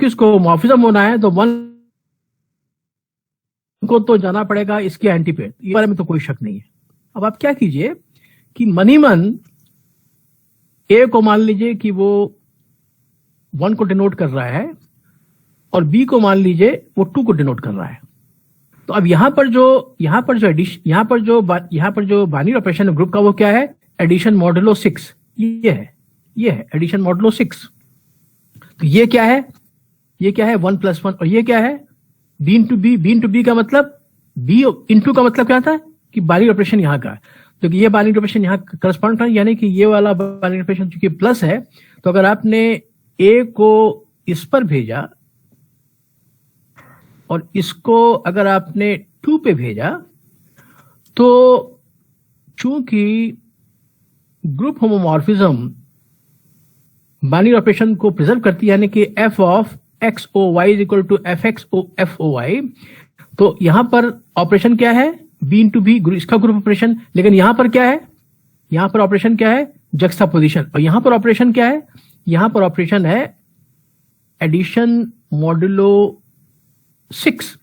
क्योंकि इसको होमोमॉर्फिज्म होना है तो 1 को तो जाना पड़ेगा इसके एंटीपेड, इस बारे में तो कोई शक नहीं है। अब आप क्या कीजिए कि मनीमन ए को मान लीजिए कि वो 1 को डिनोट कर रहा है और बी को मान लीजिए वो 2 को डिनोट कर रहा है। तो अब यहां पर जो बाइनरी ऑपरेशन ग्रुप का वो क्या है, एडिशन मॉडुलो 6, ये है एडिशन मॉडुलो 6। तो ये क्या है 1 + 1, और ये क्या है बी इंटू बी का मतलब बी इंटू का मतलब क्या था कि बाइनरी ऑपरेशन यहाँ का, तो ये बाइनरी ऑपरेशन यहाँ करस्पॉन्ड था, यानी कि ये वाला बाइनरी ऑपरेशन चूंकि प्लस है, तो अगर आपने ए को इस पर भेजा और इसको अगर आपने 2 पे भेजा, तो चूंकि ग्रुप होमोमॉर्फिज्म बाइनरी ऑपरेशन को प्रिजर्व करती है, यानी कि f of x o y is equal to f x o f o y, तो यहां पर ऑपरेशन क्या है b इंटू बी, इसका ग्रुप ऑपरेशन। लेकिन यहां पर क्या है, यहां पर ऑपरेशन क्या है, जक्सटापोजिशन। और यहां पर ऑपरेशन क्या है, यहां पर ऑपरेशन है एडिशन मॉडुलो 6।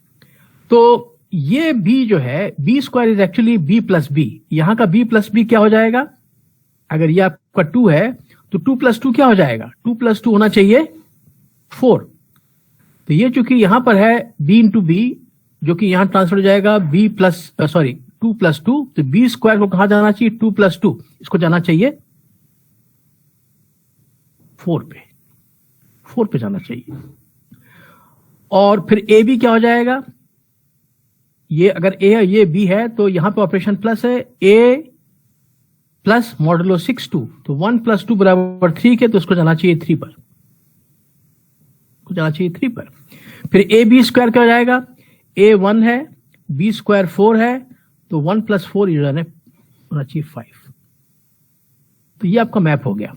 तो ये b जो है b² is actually b + b, यहां का b + b क्या हो जाएगा, अगर ये आपका 2 है तो 2 + 2 क्या हो जाएगा, 2 + 2 होना चाहिए 4। तो ये चूंकि यहां पर है b इंटू बी, जो कि यहां ट्रांसफर हो जाएगा 2 + 2, तो b² को कहां जाना चाहिए, 2 + 2, इसको जाना चाहिए 4 पे जाना चाहिए। और फिर ए बी क्या हो जाएगा, ये अगर ए है ये बी है, तो यहां पे ऑपरेशन प्लस है, ए प्लस मॉडुलो 6 2, तो 1 + 2 बराबर 3 के, तो इसको जाना चाहिए 3 पर, फिर ए बी स्क्वायर क्या हो जाएगा, ए 1 है, b² 4 है, तो 1 + 4 ये होना चाहिए 5। तो ये आपका मैप हो गया।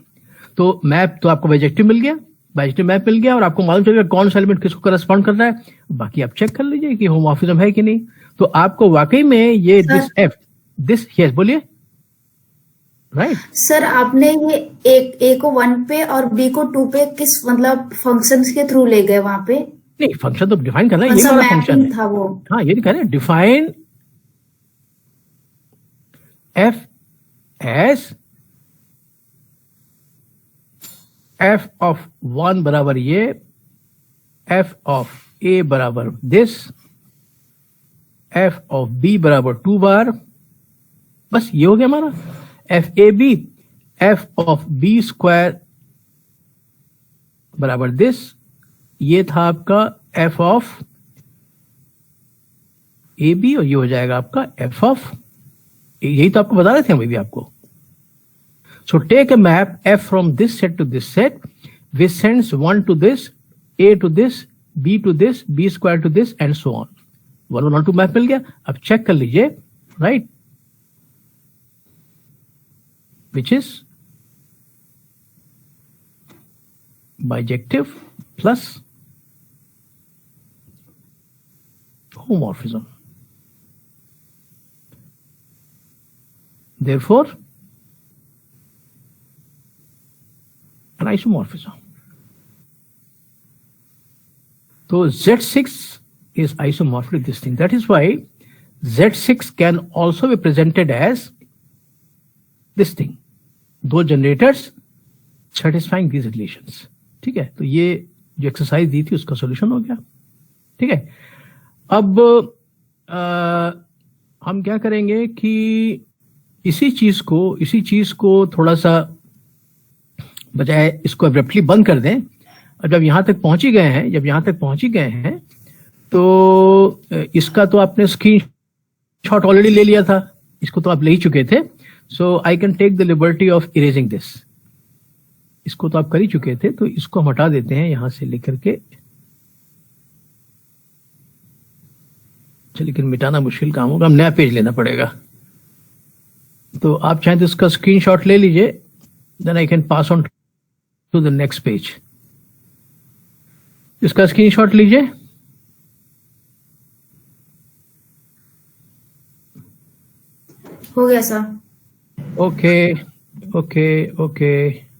तो मैप तो आपको बाइजेक्टिव मैप मिल गया, और आपको मालूम चलेगा कौन सा एलिमेंट किसको करस्पॉन्ड कर रहा है। बाकी आप चेक कर लीजिए कि होमोमॉर्फिज्म है कि नहीं। तो आपको वाकई में ये दिस यस बोलिए राइट सर, आपने ये ए को 1 पे और बी को 2 पे किस मतलब फंक्शंस के थ्रू ले गए वहां पे? नहीं, फंक्शन तो डिफाइन करना है, ये वाला फंक्शन है था वो। हाँ, ये कह रहे हैं define f S f of 1 बराबर ये, f ऑफ a बराबर दिस, f ऑफ b बराबर 2 बार, बस ये हो गया हमारा f a b, f of b² बराबर दिस, ये था आपका f ऑफ ए बी, और ये हो जाएगा आपका f ऑफ, यही तो आपको बता रहे थे हम भी आपको। So take a map f from this set to this set which sends 1 to this, a to this, b to this, b² to this and so on. 1 1 2 map मिल गया। अब चेक कर लीजिए right, which is bijective plus homomorphism. Therefore, an isomorphism. So Z6 is isomorphic this thing. That is why Z6 can also be presented as this thing, those generators satisfying these relations। ठीक है, तो ये जो exercise दी थी उसका solution हो गया। ठीक है, अब हम क्या करेंगे कि इसी चीज को थोड़ा सा बजाय इसको एब्रप्टली बंद कर दें, और जब यहां तक पहुंच ही गए हैं तो इसका तो आपने स्क्रीन शॉट ऑलरेडी ले लिया था, इसको तो आप ले ही चुके थे। So I can take the liberty of erasing this। इसको तो आप कर ही चुके थे, तो इसको हम हटा देते हैं यहां से लेकर के। चलिए, लेकिन मिटाना मुश्किल काम होगा, हम नया पेज लेना पड़ेगा। तो आप चाहें तो इसका स्क्रीनशॉट ले लीजिए, then I can pass on to the next page. इसका स्क्रीनशॉट लीजिए। हो गया sir. Okay.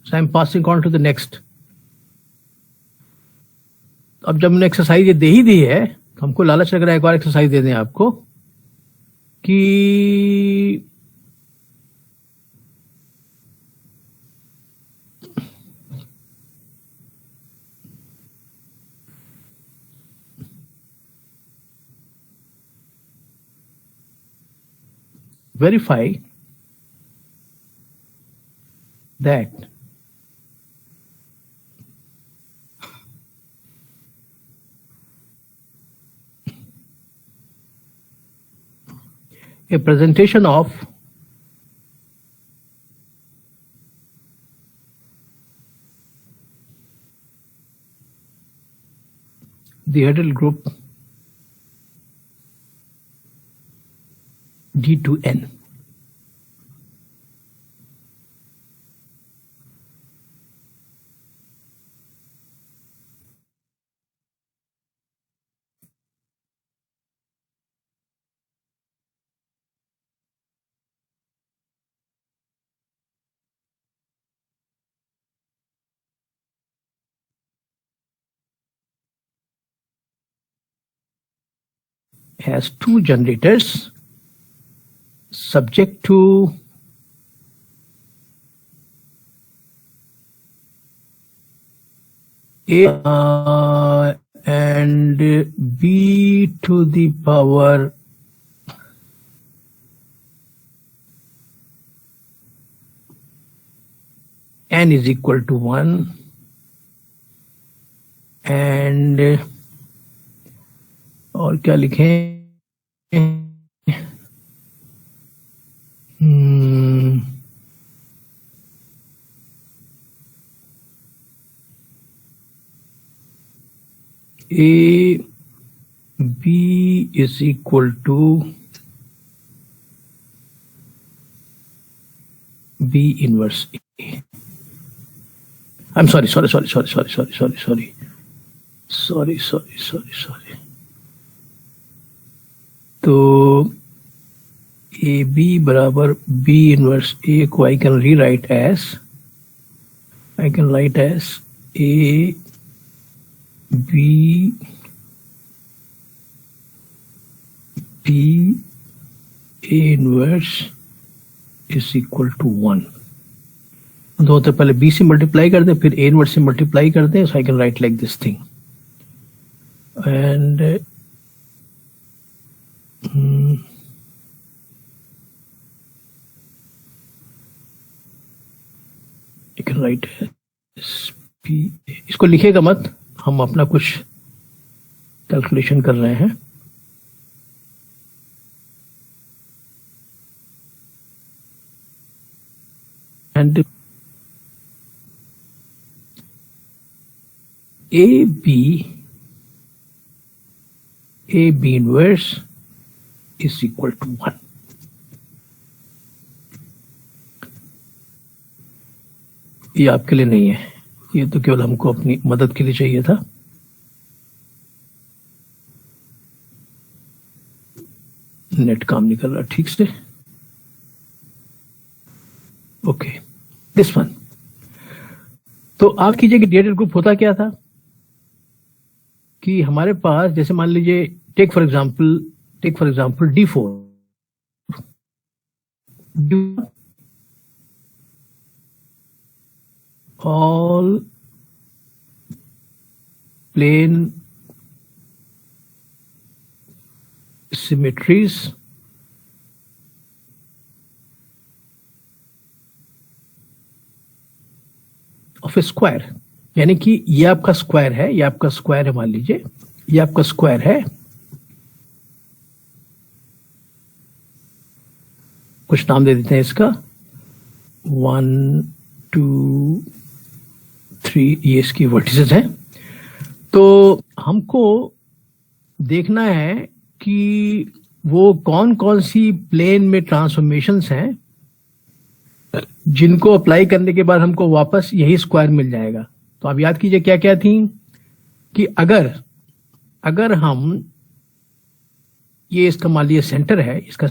So I'm passing on to the next। अब जब हमने एक्सरसाइज ये दे ही दी है तो हमको लालच लग रहा है एक और एक्सरसाइज दे दें आपको कि verify that a presentation of the Hurdle group D to N has two generators subject to A and B to the power N is equal to 1 and और क्या लिखें A B is equal to B inverse A. I'm sorry. तो A B बराबर B inverse A को I can rewrite as A B A inverse is equal to 1। दो तो पहले B से मल्टीप्लाई कर दे फिर ए इनवर्स से मल्टीप्लाई कर दे, so I can write like this thing and you can write SP। इसको लिखेगा मत, हम अपना कुछ कैलकुलेशन कर रहे हैं। And A B inverse is equal to 1। ये आपके लिए नहीं है, ये तो केवल हमको अपनी मदद के लिए चाहिए था। नेट काम नहीं कर रहा ठीक से। Okay, this one. तो आप कीजिए कि डेटेड ग्रुप होता क्या था कि हमारे पास जैसे मान लीजिए take for example D4 all plane symmetries of a square, यानी कि ये आपका स्क्वायर है, मान लीजिए ये आपका स्क्वायर है, कुछ नाम दे देते हैं इसका 1 2 3, ये इसकी वर्टिसेस हैं। तो हमको देखना है कि वो कौन कौन सी प्लेन में ट्रांसफॉर्मेशंस हैं जिनको अप्लाई करने के बाद हमको वापस यही स्क्वायर मिल जाएगा। तो आप याद कीजिए क्या क्या थी कि अगर हम ये इसका मान लीजिए सेंटर है, इसका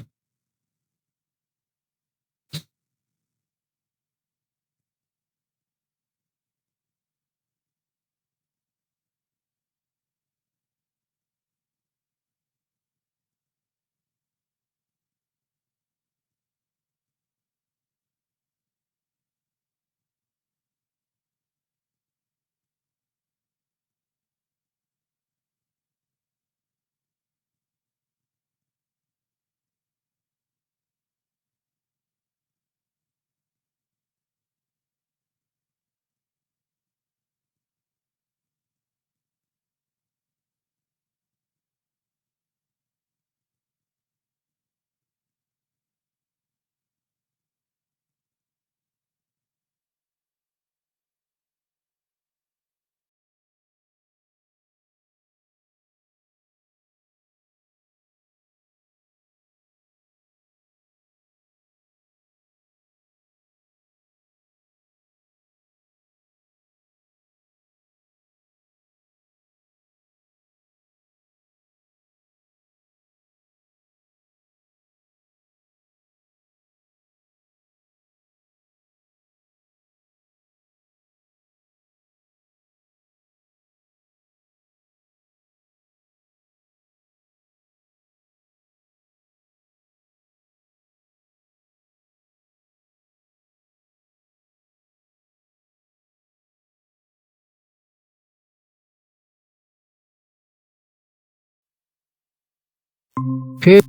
फिर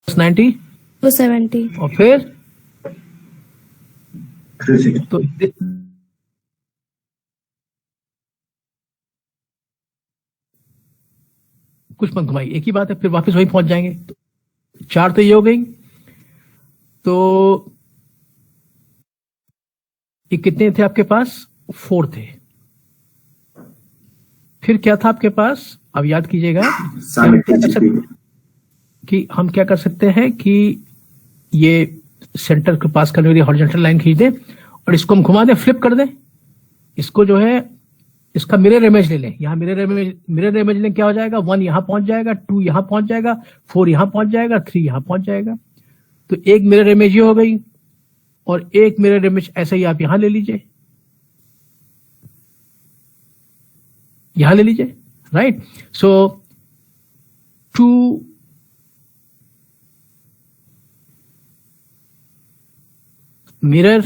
90 270 और फिर 360. तो कुछ मत घुमाइए, एक ही बात है, फिर वापस वहीं पहुंच जाएंगे। तो 4 तो ये हो गई। तो ये कितने थे आपके पास? 4 थे। फिर क्या था आपके पास? अब याद कीजिएगा कि हम क्या कर सकते हैं कि ये सेंटर के पास करने वाली हॉरिजॉन्टल लाइन खींच दें और इसको हम घुमा दें, फ्लिप कर दें। इसको जो है इसका मिरर इमेज ले लें। यहाँ मिरर इमेज लें, क्या हो जाएगा? 1 यहां पहुंच जाएगा, 2 यहां पहुंच जाएगा, 4 यहां पहुंच जाएगा, 3 यहां पहुंच जाएगा। तो एक मिरर इमेज ये हो गई और एक मिरर इमेज ऐसे ही आप यहां ले लीजिए, यहां ले लीजिए, राइट। सो 2 मिरर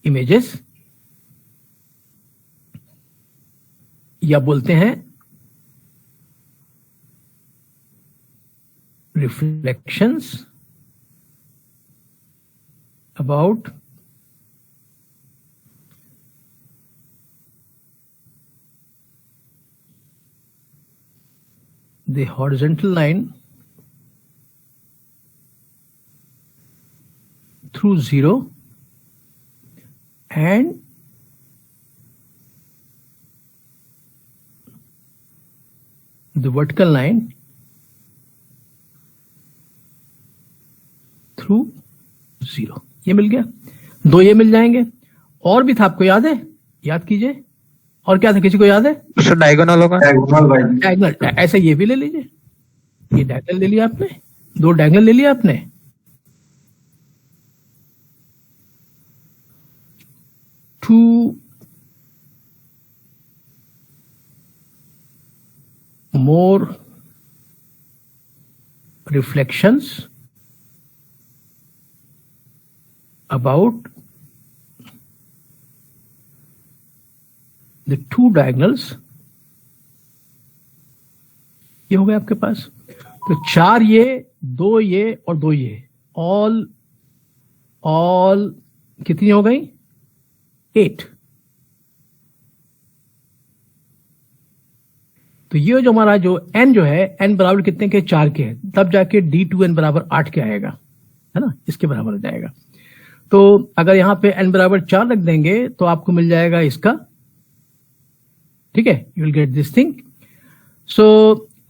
इमेजेस, या बोलते हैं reflections about the horizontal line through 0 and the vertical line through 0। ये मिल गया, 2 ये मिल जाएंगे। और भी था, आपको याद है? याद कीजिए, और क्या था? किसी को याद है? सर डायगोनल होगा। डायगोनल, ऐसे ये भी ले लीजिए। ये डायगोनल ले लिया आपने, 2 डायगोनल ले लिया आपने। Two more reflections about the 2 diagonals, ये हो गया आपके पास। तो 4 ये, 2 ये और 2 ये, ऑल कितनी हो गई? 8। तो ये जो हमारा जो n जो है, n बराबर कितने के? 4 के है, तब जाके d2n बराबर 8 के आएगा, है ना, इसके बराबर हो जाएगा। तो अगर यहां पे n बराबर 4 रख देंगे तो आपको मिल जाएगा इसका, ठीक है, you will get this thing. So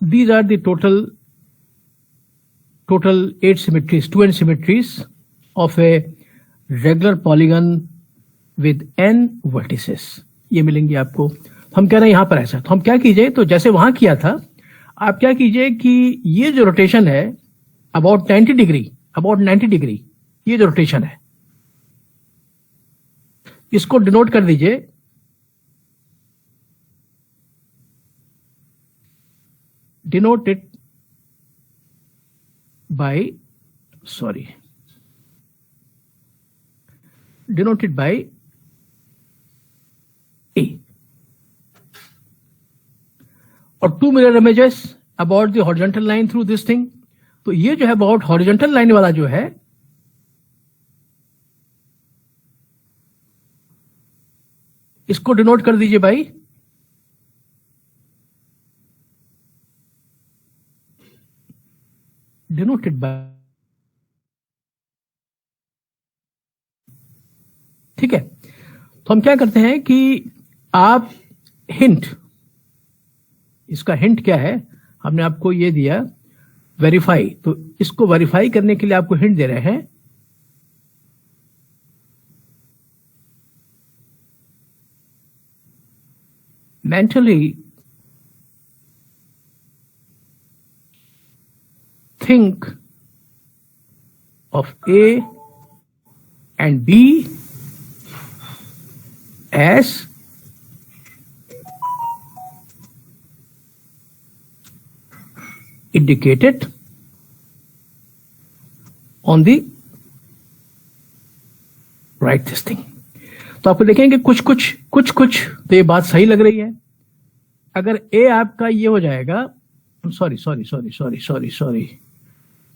these are the total 8 symmetries, 2n symmetries of a regular polygon with n vertices. ये मिलेंगी आपको। हम कह रहे हैं यहां पर ऐसा, तो हम क्या कीजिए, तो जैसे वहां किया था, आप क्या कीजिए कि ये जो रोटेशन है अबाउट 90 डिग्री, ये जो रोटेशन है इसको डिनोट कर दीजिए denoted by A, और 2 mirror images about the horizontal line through this thing। तो ये जो है about horizontal line वाला जो है, इसको डिनोट कर दीजिए भाई denoted by, ठीक है। तो हम क्या करते हैं कि आप हिंट, इसका हिंट क्या है, हमने आपको ये दिया वेरीफाई, तो इसको वेरीफाई करने के लिए आपको हिंट दे रहे हैं। Mentally think of A and B as indicated on the right this thing। तो आपको देखेंगे कुछ तो ये बात सही लग रही है। अगर ए आपका ये हो जाएगा, sorry sorry sorry sorry sorry sorry,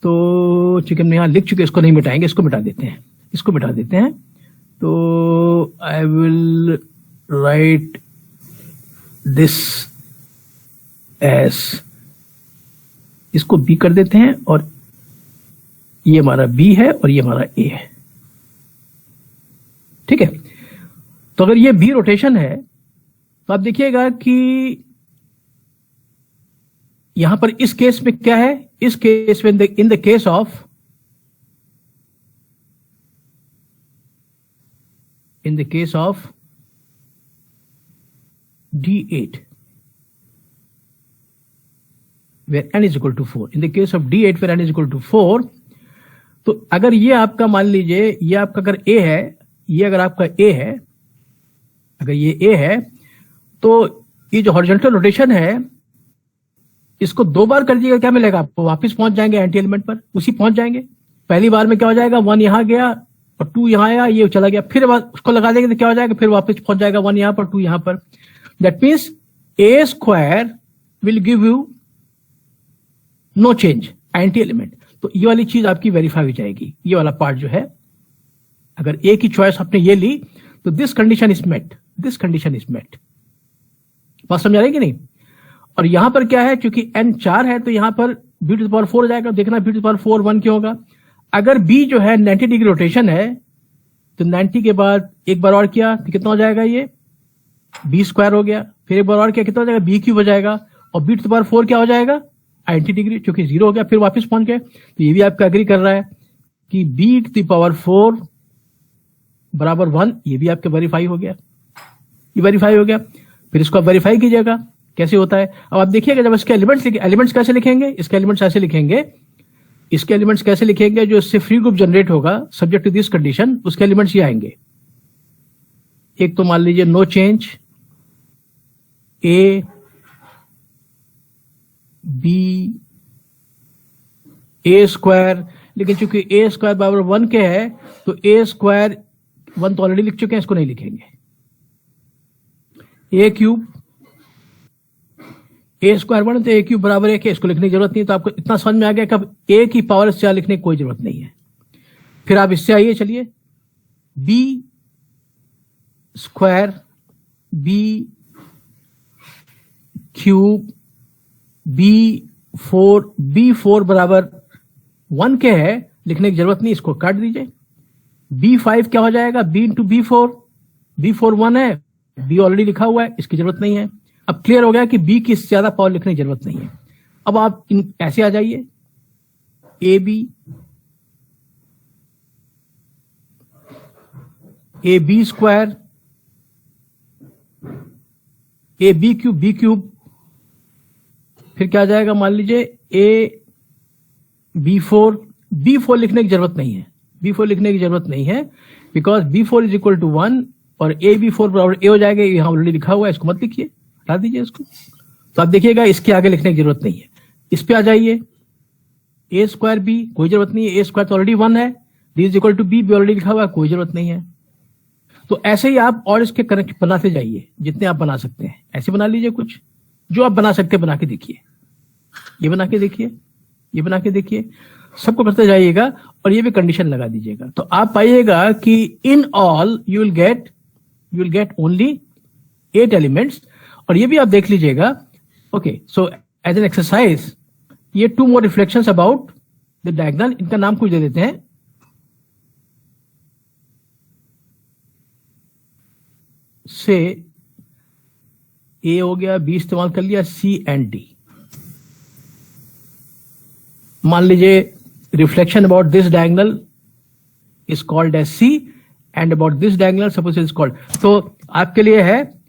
तो चूंकि हम यहाँ लिख चुके, इसको नहीं मिटाएंगे, इसको मिटा देते हैं, इसको मिटा देते हैं। तो I will write this S, इसको बी कर देते हैं, और ये हमारा बी है और ये हमारा ए है। ठीक है, तो अगर ये बी रोटेशन है तो आप देखिएगा कि यहां पर इस केस में क्या है, इस केस में in the case of, in the case of D8 where n is equal to 4, in the case of D8 where n is equal to 4, तो अगर ये आपका मान लीजिए, ये आपका अगर A है, ये अगर आपका A है, अगर ये A है, तो ये जो हॉरिजॉन्टल रोटेशन है इसको 2 बार कर दीजिएगा, क्या मिलेगा आपको, वापस पहुंच जाएंगे एंटी एलिमेंट पर, उसी पहुंच जाएंगे। पहली बार में क्या हो जाएगा, 1 यहां गया और 2 यहां आया, ये चला गया, फिर उसको लगा देंगे तो क्या हो जाएगा, फिर वापस पहुंच जाएगा 1 यहां पर 2 यहां पर। That means A square will give you know change anti element. तो ये वाली चीज आपकी वेरीफाई हो जाएगी, ये वाला पार्ट जो है, अगर ए की चॉइस आपने ये ली तो this condition is met, this condition is met. बात समझ आ रही कि नहीं? और यहां पर क्या है, क्योंकि n 4 है तो यहां पर b टू द पावर 4 हो जाएगा। देखना b टू द पावर 4 1 क्यों होगा, अगर b जो है 90 डिग्री रोटेशन है तो 90 के बाद एक बार और किया तो कितना हो जाएगा, ये b स्क्वायर हो गया, फिर एक बार और किया कितना हो जाएगा, b क्यूब हो जाएगा, और b टू द पावर 4 क्या हो जाएगा, 90 डिग्री, चूंकि 0 हो गया, फिर वापस पहुंच गए। तो ये भी आपका एग्री कर रहा है कि b टू द पावर 4 बराबर 1, ये भी आपके वेरीफाई हो गया, ये वेरीफाई हो गया। फिर इसको आप वेरीफाई कीजिएगा कैसे होता है। अब आप देखिएगा जब इसके एलिमेंट्स कैसे लिखेंगे, इसके एलिमेंट्स ऐसे लिखेंगे, इसके एलिमेंट्स कैसे लिखेंगे, जो इससे फ्री ग्रुप जनरेट होगा सब्जेक्ट टू दिस कंडीशन, उसके एलिमेंट्स ये आएंगे। एक तो मान लीजिए no change, A B A square, लेकिन चूंकि ए स्क्वायर बराबर 1 के है तो ए स्क्वायर 1 तो ऑलरेडी लिख चुके हैं, इसको नहीं लिखेंगे। ए क्यूब, ए स्क्वायर 1 तो ए क्यूब बराबर 1 है, इसको लिखने की जरूरत नहीं। तो आपको इतना समझ में आ गया कि अब ए की पावर से लिखने की कोई जरूरत नहीं है। फिर आप इससे आइए, चलिए B square B cube B four बराबर 1 के है, लिखने की जरूरत नहीं, इसको काट दीजिए। b5 क्या हो जाएगा, b इंटू b4 1 है, b ऑलरेडी लिखा हुआ है, इसकी जरूरत नहीं है। अब क्लियर हो गया कि b की इससे ज्यादा पावर लिखने की जरूरत नहीं है। अब आप ऐसे आ जाइए, A B square A B cube, फिर क्या आ जाएगा, मान लीजिए ए बी4 लिखने की जरूरत नहीं है, b4 लिखने की जरूरत नहीं है, because b4 is equal to 1 और ए बी4 बराबर ए हो जाएगा, यहां ऑलरेडी लिखा हुआ है, इसको मत लिखिए, हटा दीजिए इसको। तो आप देखिएगा इसके आगे लिखने की जरूरत नहीं है। इस पे आ जाइए, ए स्क्वायर बी, कोई जरूरत नहीं है, ए स्क्वायर तो ऑलरेडी 1 है, D is equal to B already लिखा हुआ है, कोई जरूरत नहीं है। तो ऐसे ही आप और इसके कनेक्ट बनाते जाइए, जितने आप बना सकते हैं ऐसे बना लीजिए, कुछ जो आप बना सकते हैं बना के देखिए, ये बना के देखिए, ये बना के देखिए, सबको करते जाइएगा और ये भी कंडीशन लगा दीजिएगा। तो आप पाइएगा कि in all you will get only 8 elements. और ये भी आप देख लीजिएगा। Okay, so as an exercise ये 2 more reflections about the diagonal, इनका नाम कुछ दे देते हैं। से ए हो गया, बी इस्तेमाल कर लिया, सी एंड डी। मान लीजिए reflection about this diagonal is called as C and about this diagonal suppose is called, तो आपके लिए है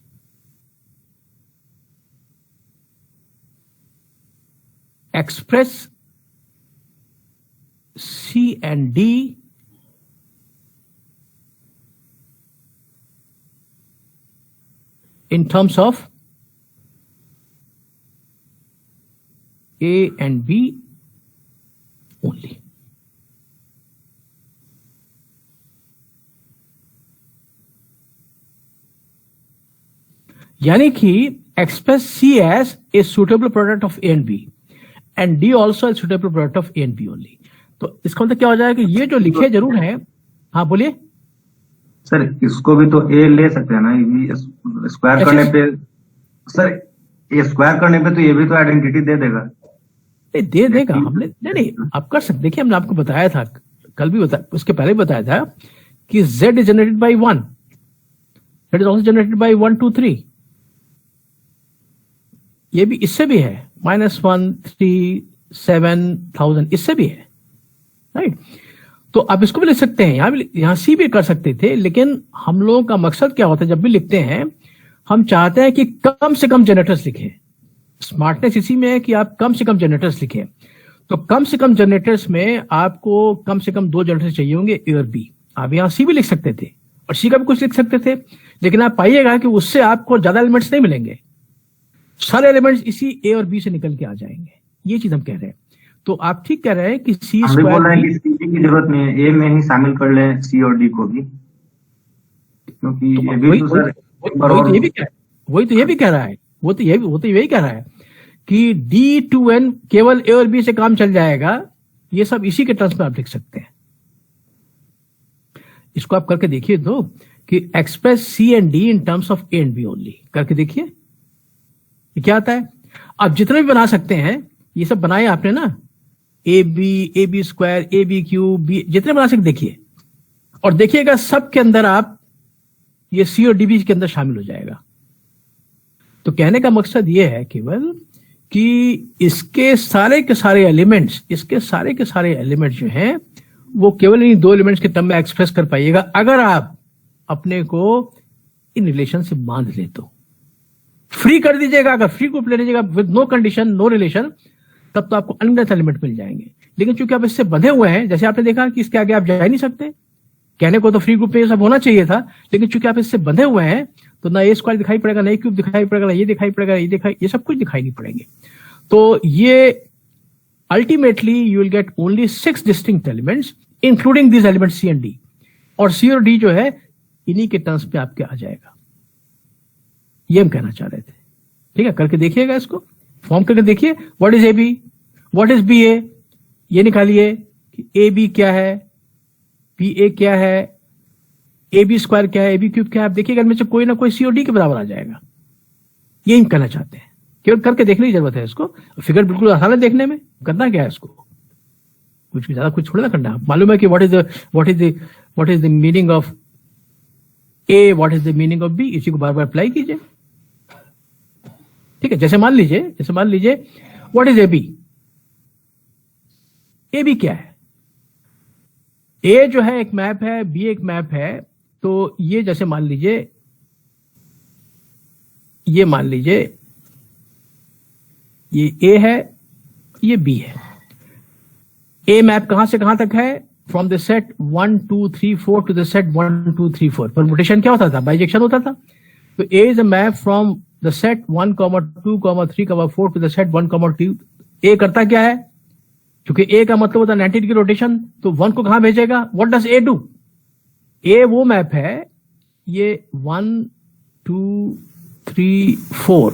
express C and D in terms of A and B only. यानी कि express C as a suitable product of A and B and D also a suitable product of A and B only. तो इसका मतलब क्या हो जाएगा कि ये जो लिखे जरूर है, हाँ बोलिए सर, इसको भी तो ए ले सकते हैं ना, स्क्वायर करने पे सर, ये स्क्वायर करने पे तो ये भी तो आइडेंटिटी दे देगा। नहीं दे देगा, हमने नहीं आप कर सकते। देखिए हमने आपको बताया था, कल भी बताया, उसके पहले भी बताया था कि Z is generated by 1, Z is also generated by 1 2 3, ये भी इससे भी है -1 3 7,000 इससे भी है, राइट। तो आप इसको भी लिख सकते हैं, यहां सी भी कर सकते थे, लेकिन हम लोगों का मकसद क्या होता है जब भी लिखते हैं, हम चाहते हैं कि कम से कम जनरेटर्स लिखें। स्मार्टनेस इसी में है कि आप कम से कम जनरेटर्स लिखें। तो कम से कम जनरेटर्स में आपको कम से कम 2 जनरेटर्स चाहिए होंगे, ए और बी। आप यहां सी भी लिख सकते थे और सी का भी कुछ लिख सकते थे, लेकिन आप पाइएगा कि उससे आपको ज्यादा एलिमेंट्स नहीं मिलेंगे, सारे एलिमेंट्स इसी ए और बी से निकल के आ जाएंगे। ये चीज हम कह रहे हैं। तो आप ठीक कह रहे हैं कि सी हम भी बोल रहे हैं कि सी की जरूरत नहीं है, ए में ही शामिल कर लें सी और डी को भी, क्योंकि ये भी तो सर वही तो ये भी कह रहा है, वो तो यही कह रहा है कि डी टू एन केवल ए और बी से काम चल जाएगा। ये सब इसी के टर्म्स में आप लिख सकते हैं। इसको आप करके देखिए तो कि express C and D in terms of A and B only, करके देखिए ये क्या आता है। आप जितने भी बना सकते हैं, ये सब बनाए आपने ना, A B square, A B cube, B, जितने बना सकते देखिए, और देखिएगा सब के अंदर आप ये सी और डी बी के अंदर शामिल हो जाएगा। तो कहने का मकसद ये है केवल कि इसके सारे के सारे एलिमेंट्स जो हैं वो केवल इन 2 एलिमेंट्स के टर्म में एक्सप्रेस कर पाइएगा अगर आप अपने को इन रिलेशन से बांध ले। तो फ्री कर दीजिएगा, अगर फ्री ग्रुप ले लीजिएगा with no condition no relation, तब तो आपको अनगिनत एलिमेंट मिल जाएंगे। लेकिन चूंकि आप इससे बंधे हुए हैं, जैसे आपने देखा कि इसके आगे आप जा ही नहीं सकते, कहने को तो फ्री ग्रुप में ये सब होना चाहिए था, लेकिन चूंकि आप इससे बंधे हुए हैं तो ना ए स्क्वायर दिखाई पड़ेगा, ना ए क्यूब दिखाई पड़ेगा, ना ये दिखाई पड़ेगा, ये सब कुछ दिखाई नहीं पड़ेंगे। तो ये ultimately you will get only 6 distinct elements including this element C and D, और सी और डी जो है इन्हीं के टर्म्स पे आपके आ जाएगा। ये हम कहना चाह रहे थे। ठीक है, करके देखिएगा, इसको फॉर्म करके देखिए। What is A B, what is B A, ये निकालिए कि ए बी क्या है, बी ए क्या है, ए बी स्क्वायर क्या है, ए बी क्यूब क्या है। आप देखिएगा इनमें से कोई ना कोई सी और डी के बराबर आ जाएगा। ये हम कहना चाहते हैं, केवल करके देखने की जरूरत है। इसको फिगर बिल्कुल आसान है देखने में, करना क्या है इसको, कुछ भी ज्यादा कुछ थोड़ा ना करना। मालूम है कि what is the meaning of A, what is the meaning of B, इसी को बार बार अप्लाई कीजिए। ठीक है, जैसे मान लीजिए what is A B, A B क्या है। ए जो है एक मैप है, बी एक मैप है। तो ये जैसे मान लीजिए ये ए है, ये बी है। ए मैप कहां से कहां तक है, from the set 1 2 3 4 to the set 1 2 3 4। Permutation क्या होता था, बाइजेक्शन होता था। तो A is a map from the set 1 2 3 4 to the set 1 2। A करता क्या है, क्योंकि ए का मतलब होता है 90 डिग्री रोटेशन, तो 1 को कहां भेजेगा, व्हाट डज ए डू। ए वो मैप है, ये 1 2 3 4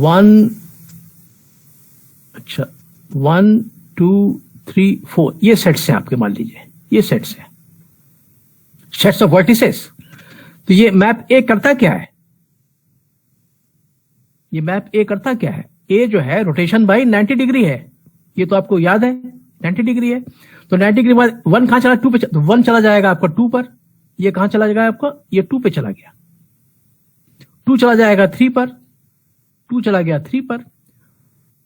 1, अच्छा 1 2 3 4, ये सेट्स हैं आपके, मान लीजिए ये सेट्स हैं, सेट्स ऑफ वर्टिसेस। तो ये मैप ए करता क्या है, ये मैप ए करता क्या है, ए जो है रोटेशन बाई 90 डिग्री है, ये तो आपको याद है 90 डिग्री है। तो 90 डिग्री बाद 1 कहां चला, 2 पे, तो 1 चला जाएगा आपका 2 पर, ये कहां चला जाएगा आपका, ये 2 पे चला गया। 2 चला जाएगा 3 पर, 2 चला गया 3 पर,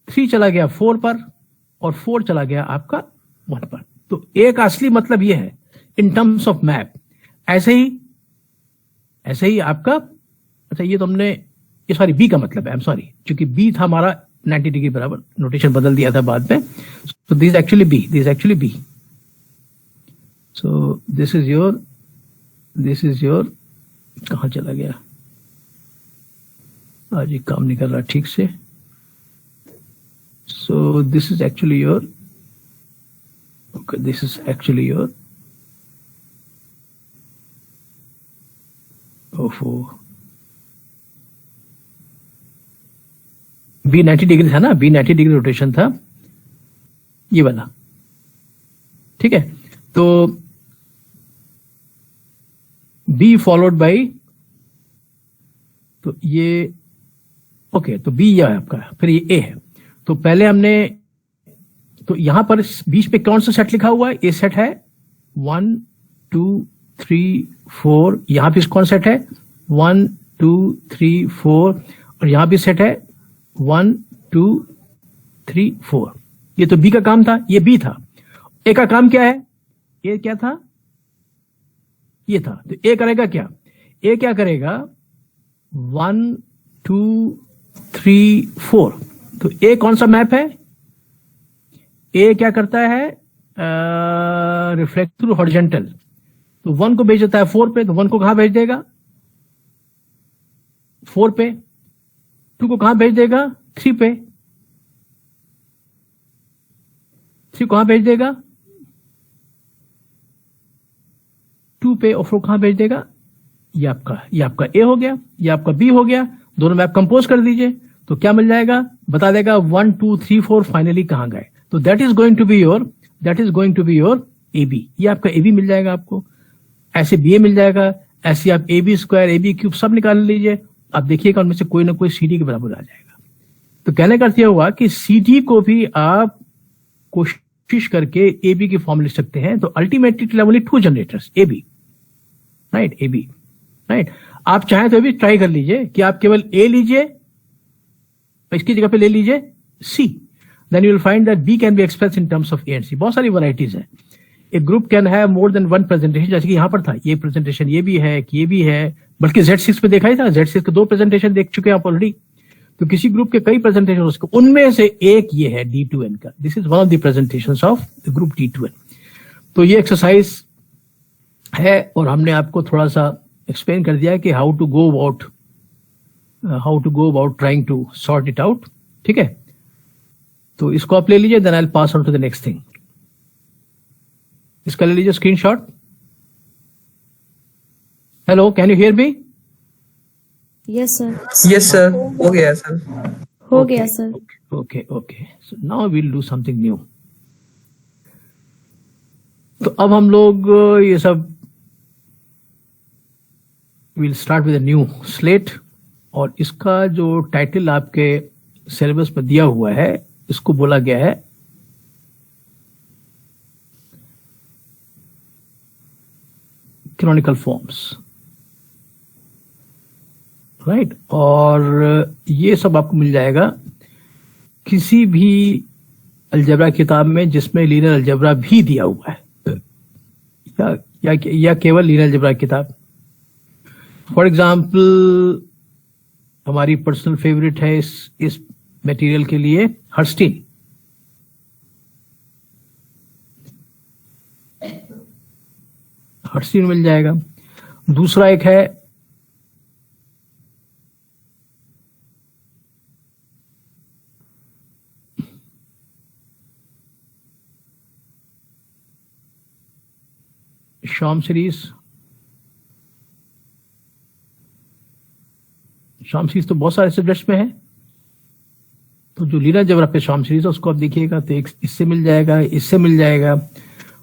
3 चला गया 4 पर, और 4 चला गया आपका 1 पर। तो ए का असली मतलब ये है इन टर्म्स ऑफ मैप। ऐसे ही आपका, अच्छा ये तो हमने, ये सॉरी बी का मतलब है, आई एम सॉरी, क्योंकि बी था हमारा 90 डिग्री बराबर, नोटेशन बदल दिया था बाद में। So this is actually B, so this is your कहां चला गया, आज ये काम नहीं कर रहा ठीक से। So this is actually your, okay, this is actually your, B 90 degree था ना, बी 90 डिग्री रोटेशन था ये वाला, ठीक है। तो बी फॉलोड बाई, तो ये ओके, तो बी यह है आपका, फिर ये ए है। तो पहले हमने, तो यहां पर बीच पे कौन सा सेट लिखा हुआ है? ए सेट है 1 2 3 4, यहां पे कौन सेट है 1 2 3 4, और यहां भी सेट है 1 2 3 4। ये तो बी का काम था, ये बी था। ए का काम क्या है? ए क्या था? ये था। तो ए करेगा क्या? ए क्या करेगा 1 2 3 4। तो ए कौन सा मैप है? ए क्या करता है? Reflect through horizontal. तो 1 को भेज देता है 4 पे, तो 1 को कहां भेज देगा? 4 पे। 2 को कहां भेज देगा? 3 पे। 3 को कहां भेज देगा? 2 पे। और 4 कहां भेज देगा? ये आपका ए हो गया, ये आपका बी हो गया। दोनों मैप कंपोज कर दीजिए, तो क्या मिल जाएगा? बता देगा 1 2 3 4 फाइनली कहां गए। तो that is going to be your A B. ये आपका ए बी मिल जाएगा आपको। ऐसे बी ए मिल जाएगा, ऐसे आप A B square, A B cube सब निकाल लीजिए। आप देखिएगा उनमें से कोई ना कोई सी डी के बराबर आ जाएगा। तो कहने का अर्थ यह हुआ कि सी डी को भी आप कोशिश करके ए बी की फॉर्म लिख सकते हैं। तो ultimately only 2 generators A B, right, A B, right. आप चाहें तो भी ट्राई कर लीजिए कि आप केवल ए लीजिए, इसकी जगह पे ले लीजिए C. Then you will find that B can be express in terms of A and C. बहुत सारी वैरायटीज हैं। A group can have more than 1 presentation, जैसे कि यहां पर था ये प्रेजेंटेशन, ये भी है कि ये भी है, बल्कि Z6 पे देखा ही था। Z6 के 2 प्रेजेंटेशन देख चुके हैं आप ऑलरेडी। तो किसी ग्रुप के कई प्रेजेंटेशन उसको, उनमें से एक ये है D2N का। This is one of the presentations of the group D2N। तो ये एक्सरसाइज है और हमने आपको थोड़ा सा एक्सप्लेन कर दिया कि how to go about trying to sort it out, ठीक है। तो इसको आप ले लीजिए, then I will pass on to the next thing. इसका ले लीजिए screenshot. Hello, can you hear me? Yes sir. Yes sir, हो गया सर। हो गया sir. Okay, so now we'll do something new. तो अब हम लोग ये सब will start with a new slate, और इसका जो टाइटल आपके सिलेबस में दिया हुआ है इसको बोला गया है कैनोनिकल फॉर्म्स, राइट। और ये सब आपको मिल जाएगा किसी भी अलजेब्रा किताब में जिसमें लीनियर अलजेब्रा भी दिया हुआ है, या केवल लीनियर अलजेब्रा किताब। फॉर एग्जाम्पल हमारी पर्सनल फेवरेट है इस मटेरियल के लिए हर्स्टीन। हर्स्टीन मिल जाएगा। दूसरा एक है शॉम सीरीज। शॉम सीरीज तो बहुत सारे सब्जेक्ट्स में है। तो जो लीनियर अलजेब्रा पे शॉम सीरीज है उसको आप देखिएगा तो एक इससे मिल जाएगा, इससे मिल जाएगा।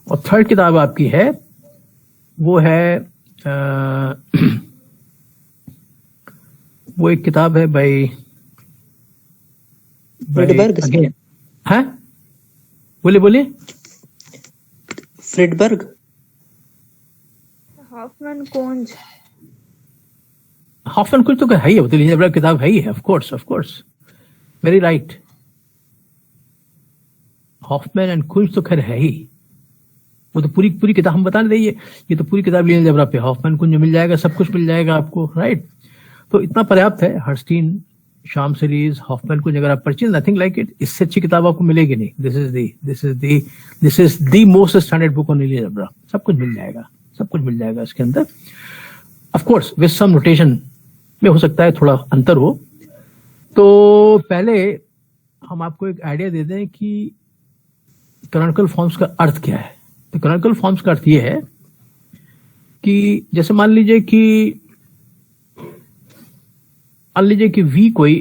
और थर्ड किताब आपकी है वो है वो एक किताब है भाई फ्रिडबर्ग। है, बोलिए। फ्रिडबर्ग, हॉफमैन कोंज। हॉफमैन कुछ तो है ही है, वो तो लीनियर अलजेब्रा किताब है ही है। Of course, very right. Hoffman and Kunze तो खैर है ही, वो तो पूरी किताब हम बता रहे। ये तो पूरी किताब लीनियर अलजेब्रा पे, हॉफमैन कुंज मिल जाएगा, सब कुछ मिल जाएगा आपको, राइट। तो इतना पर्याप्त है। हर्स्टीन, शाम सीरीज, हॉफमैन कुंज अगर आप परचेज, नथिंग लाइक इट, इससे अच्छी किताब आपको मिलेगी नहीं। This is the most standard book on linear algebra. सब कुछ मिल जाएगा इसके अंदर। Of course with some notation में हो सकता है थोड़ा अंतर हो। तो पहले हम आपको एक आइडिया दे दें कि कैनोनिकल फॉर्म्स का अर्थ क्या है। तो कैनोनिकल फॉर्म्स का अर्थ यह है कि जैसे मान लीजिए कि V कोई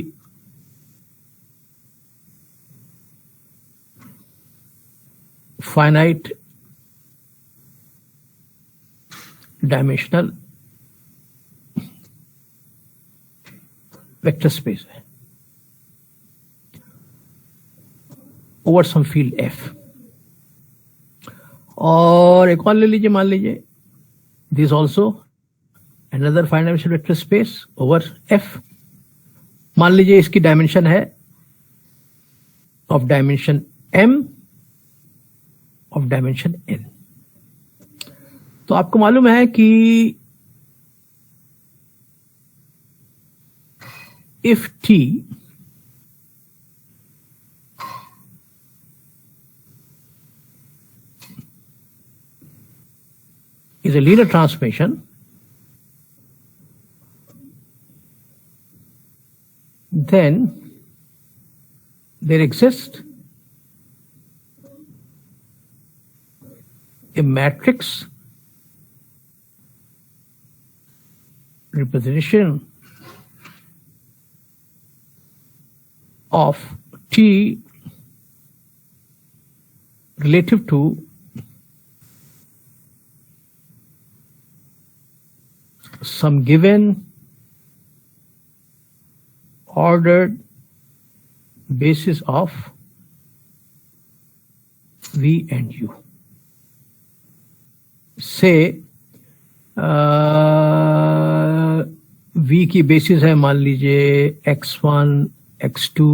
फाइनाइट डायमेंशनल वेक्टर स्पेस है ओवर सम फील्ड एफ। और एक और ले लीजिए, मान लीजिए this also another five dimensional vector space over F. मान लीजिए इसकी डायमेंशन है of dimension m of dimension n। तो आपको मालूम है कि if t is a linear transformation, then there exists a matrix representation of T relative to some given ordered basis of V and U. Say V की basis है मान लीजिए x1, x2,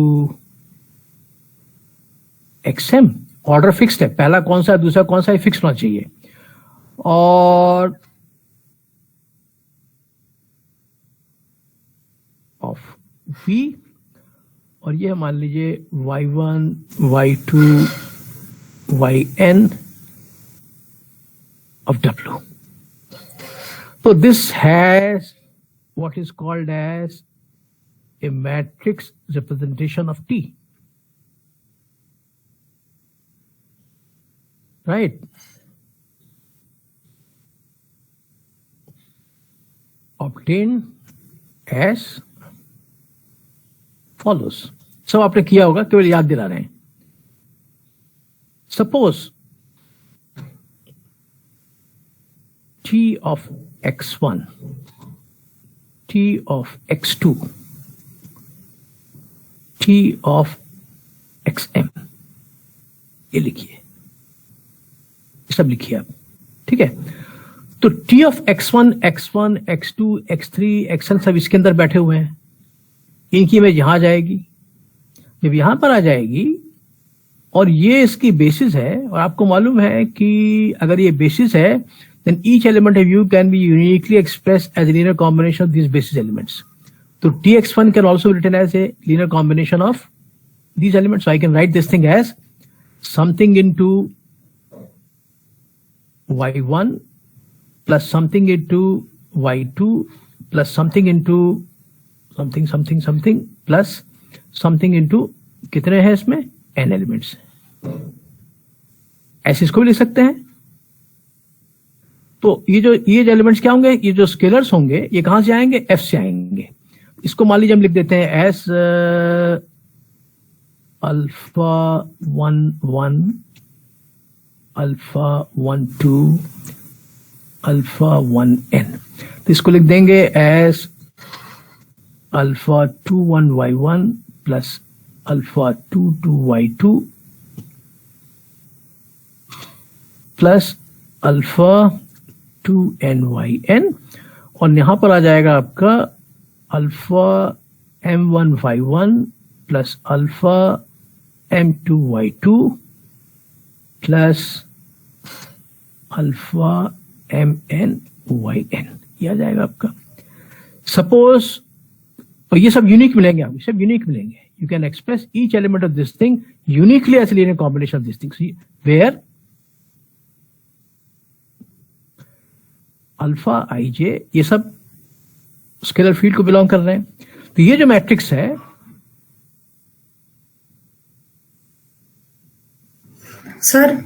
xm। Order fixed है, पहला कौन सा है दूसरा कौन सा है फिक्स होना चाहिए। और ऑफ V, और ये मान लीजिए y1, y2, yn of W. So this has what is called as a matrix representation of T. Right? Obtained as follows. सब आपने किया होगा, केवल याद दिला रहे हैं। Suppose T of x1, T of x2, T of xm, ये लिखिए, सब लिखिए आप, ठीक है। तो T of x1, x1, x2, x3, xn सब इसके अंदर बैठे हुए हैं। इनकी इमेज यहां जाएगी, जब यहां पर आ जाएगी और ये इसकी बेसिस है, और आपको मालूम है कि अगर ये बेसिस है then each element of U can be uniquely expressed as a linear combination of these basis elements. So Tx1 can also be written as a linear combination of these elements. So I can write this thing as something into y1 plus something into y2 plus something into something plus something into कितने हैं इसमें n elements. ऐसे इसको भी लिख सकते हैं। तो ये जो एलिमेंट्स क्या होंगे, ये जो स्केलर्स होंगे ये कहां से आएंगे, f से आएंगे। इसको मान लीजिए हम लिख देते हैं S alpha 1 alpha 1 2 alpha 1 n। तो इसको लिख देंगे S alpha 2 1 y1 plus alpha 2 2 y2 plus alpha 2 n yn, और यहां पर आ जाएगा आपका alpha m1 y1 plus alpha m2 y2 plus alpha mn yn, ये आ जाएगा आपका। सपोज, और ये सब यूनिक मिलेंगे, आपको सब यूनिक मिलेंगे। You can express each element of this thing uniquely as linear combination of this things where alpha I J ये सब स्केलर फील्ड को बिलोंग कर रहे हैं। तो ये जो मैट्रिक्स है, सर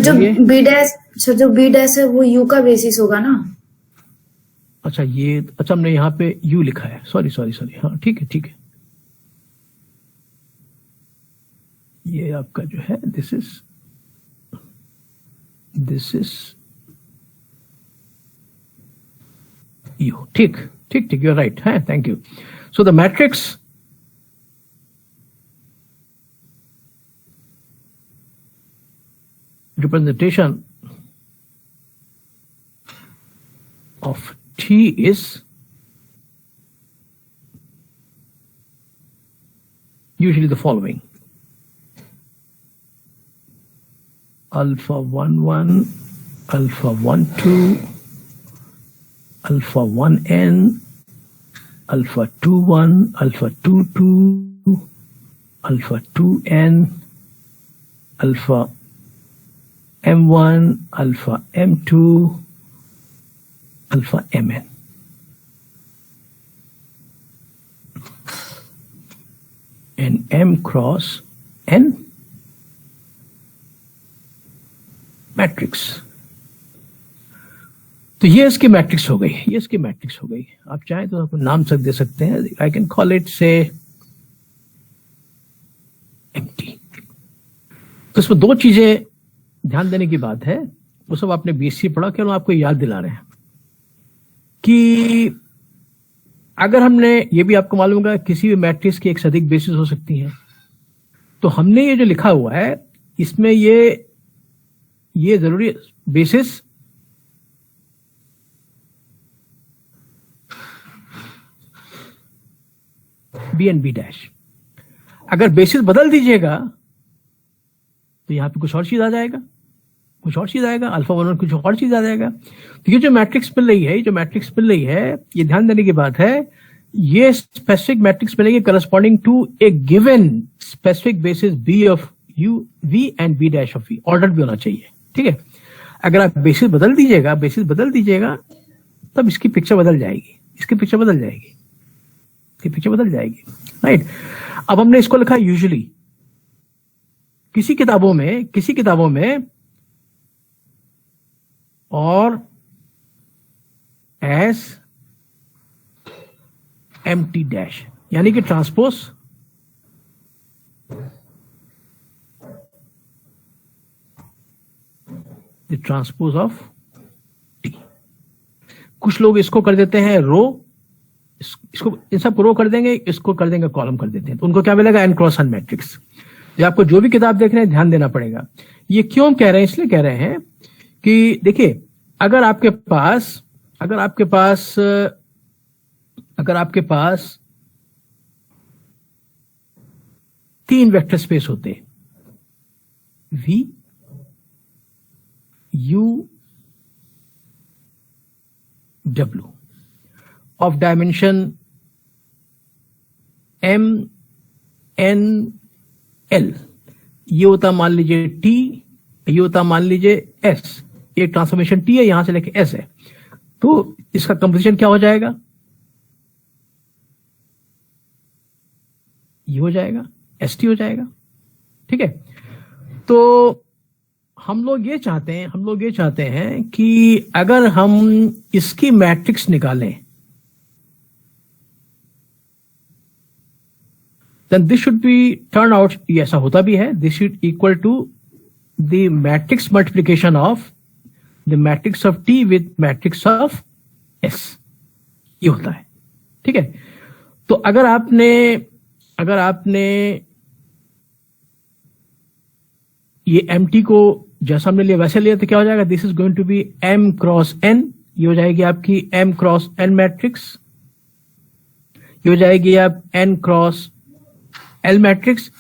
जो बी डैश है वो यू का बेसिस होगा ना। अच्छा ये, अच्छा हमने यहाँ पे यू लिखा है, सॉरी, हाँ ठीक है। ये आपका जो है this is this is you. ठीक ठीक ठीक, यू आर राइट है. Thank you. So the matrix representation of T is usually the following: alpha 1 1, alpha 1 2, alpha 1 n, alpha 2 1, alpha 2 2, alpha 2 n, alpha M1, alpha M2, alpha Mn. And M cross N matrix. तो ये इसकी matrix हो गई, ये इसकी matrix हो गई. आप चाहें तो आप नाम दे सकते हैं. आई कैन कॉल इट से एम्प्टी. तो इसमें दो चीजें ध्यान देने की बात है, वो सब आपने बीएससी पढ़ा, केवल आपको याद दिला रहे हैं कि अगर हमने, ये भी आपको मालूम होगा, किसी भी मैट्रिक्स की एक से अधिक बेसिस हो सकती है. तो हमने ये जो लिखा हुआ है इसमें ये जरूरी basis B and B dash. अगर बेसिस बदल दीजिएगा तो यहां पे कुछ और चीज आ जाएगा, कुछ और चीज आएगा, अल्फा 1 कुछ और चीज आ जाएगा. तो ये जो मैट्रिक्स मिल रही है, जो मैट्रिक्स मिल रही है, ये ध्यान देने की बात है, ये स्पेसिफिक मैट्रिक्स मिलेगी corresponding to a given specific basis B of U V and B dash of V. Order भी होना चाहिए. ठीक है. अगर आप बेसिस बदल दीजिएगा तब इसकी पिक्चर बदल जाएगी, इसकी पिक्चर बदल जाएगी, इसकी पिक्चर बदल जाएगी. राइट. अब हमने इसको लिखा यूजुअली. किसी किताबों में और एस एम्प्टी डैश, यानी कि transpose the transpose of T. कुछ लोग इसको कर देते हैं रो, इसको इन सब रो कर देंगे, इसको कर देंगे कॉलम कर देते हैं. तो उनको क्या मिलेगा? N cross N matrix. ये आपको जो भी किताब देख रहे हैं ध्यान देना पड़ेगा. ये क्यों कह रहे हैं? इसलिए कह रहे हैं कि देखिए, अगर आपके पास 3 वेक्टर स्पेस होते, V U W of dimension M N L, ये होता मान लीजिए T, ये होता मान लीजिए S. एक ट्रांसफॉर्मेशन T है, यहां से लेके S है. तो इसका कंपोजिशन क्या हो जाएगा? ये हो जाएगा, ST हो जाएगा. ठीक है. तो हम लोग ये चाहते हैं कि अगर हम इसकी मैट्रिक्स निकालें, then this should be turn out, ये ऐसा होता भी है, this should equal to the matrix multiplication of the matrix of T with matrix of S. ये होता है. ठीक है. तो अगर आपने ये MT को जैसा हमने लिया वैसे लिया तो क्या हो जाएगा? This is going to be M cross N. ये हो जाएगी आपकी M क्रॉस N मैट्रिक्स. ये हो जाएगी आप N क्रॉस L मैट्रिक्स.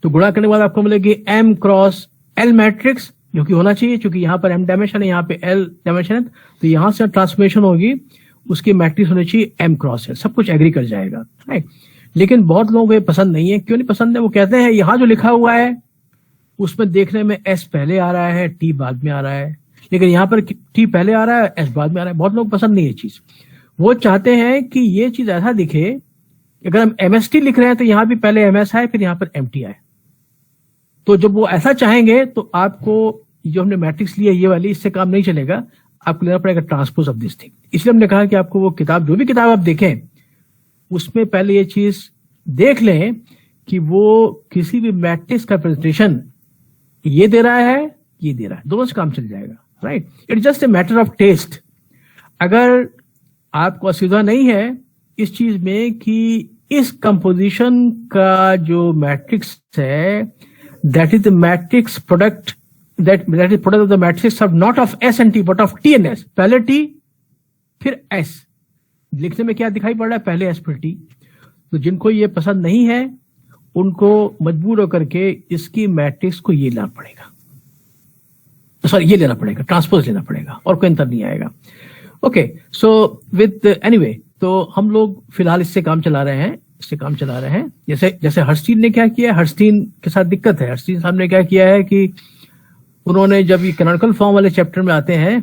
तो गुणा करने के बाद आपको मिलेगी M क्रॉस L मैट्रिक्स, जो कि होना चाहिए, क्योंकि यहां पर M डायमेंशन है, यहां पे L डायमेंशन है. तो यहां से ट्रांसफॉर्मेशन होगी, उसकी मैट्रिक्स होनी चाहिए M क्रॉस L. सब कुछ एग्री कर जाएगा. राइट. लेकिन बहुत लोगों को ये पसंद नहीं है. क्यों नहीं पसंद है? वो कहते हैं यहां जो लिखा हुआ है उसमें देखने में S पहले आ रहा है, T बाद में आ रहा है, लेकिन यहां पर T पहले आ रहा है, S बाद में आ रहा है. बहुत लोग पसंद नहीं है चीज. वो चाहते हैं कि ये चीज ऐसा दिखे, अगर हम MST लिख रहे हैं तो यहां भी पहले MS आए, फिर यहां पर MT आए. तो जब वो ऐसा चाहेंगे तो आपको जो हमने मैट्रिक्स लिया ये वाली, इससे काम नहीं चलेगा. आपको लेना पड़ेगा ट्रांसपोज ऑफ दिस थिंग. इसलिए हमने कहा कि आपको वो किताब, जो भी किताब आप देखें, उसमें पहले ये चीज देख लें कि वो किसी भी मैट्रिक्स का प्रेजेंटेशन ये दे रहा है ये दे रहा है, दोनों से काम चल जाएगा, right. It's just a matter of taste. अगर आपको असुविधा नहीं है इस चीज में कि इस कंपोजिशन का जो मैट्रिक्स है, that is the matrix product, that is product of the matrix of not of S and T but of T and S. पहले टी फिर एस। लिखने में क्या दिखाई पड़ रहा है, पहले एस फिर टी। तो जिनको ये पसंद नहीं है उनको मजबूर होकर के इसकी मैट्रिक्स को ये लेना पड़ेगा, सॉरी ये लेना पड़ेगा, ट्रांसपोज लेना पड़ेगा, और कोई अंतर नहीं आएगा। ओके, सो विद एनीवे, तो हम लोग फिलहाल इससे काम चला रहे हैं, जैसे हर्स्टीन ने क्या किया, हर्स्टीन के साथ दिक्कत है। हर्स्टीन साहब ने क्या किया है कि उन्होंने जब ये कैनोनिकल फॉर्म वाले चैप्टर में आते हैं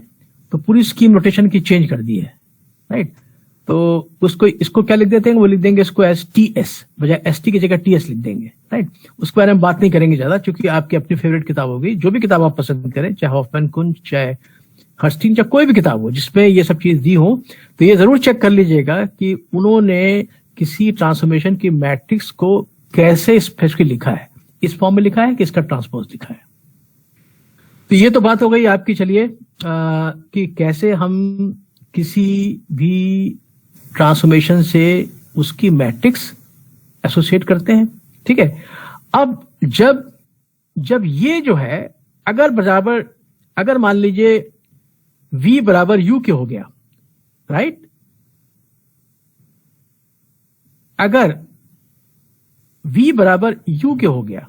तो पूरी स्कीम नोटेशन की चेंज कर दी है, राइट। तो इसको क्या लिख देते हैं, वो लिख देंगे इसको एस टी एस, बजाय एस टी की जगह टी एस लिख देंगे, राइट। उसके बारे में बात नहीं करेंगे ज्यादा, क्योंकि आपकी अपनी फेवरेट किताब होगी। जो भी किताब आप पसंद करें, चाहे हॉफमैन कुंज, चाहे हर्स्टीन, चाहे कोई भी किताब हो जिसमें ये सब चीज दी हो, तो ये जरूर चेक कर लीजिएगा कि उन्होंने किसी ट्रांसफॉर्मेशन की मैट्रिक्स को कैसे स्पेसिफिकली लिखा है, इस फॉर्म में लिखा है कि इसका ट्रांसपोज लिखा है। तो ये तो बात हो गई आपकी। चलिए कि कैसे हम किसी भी ट्रांसफॉर्मेशन से उसकी मैट्रिक्स एसोसिएट करते हैं, ठीक है। अब जब ये जो है, अगर मान लीजिए v बराबर u के हो गया, राइट। अगर v बराबर u के हो गया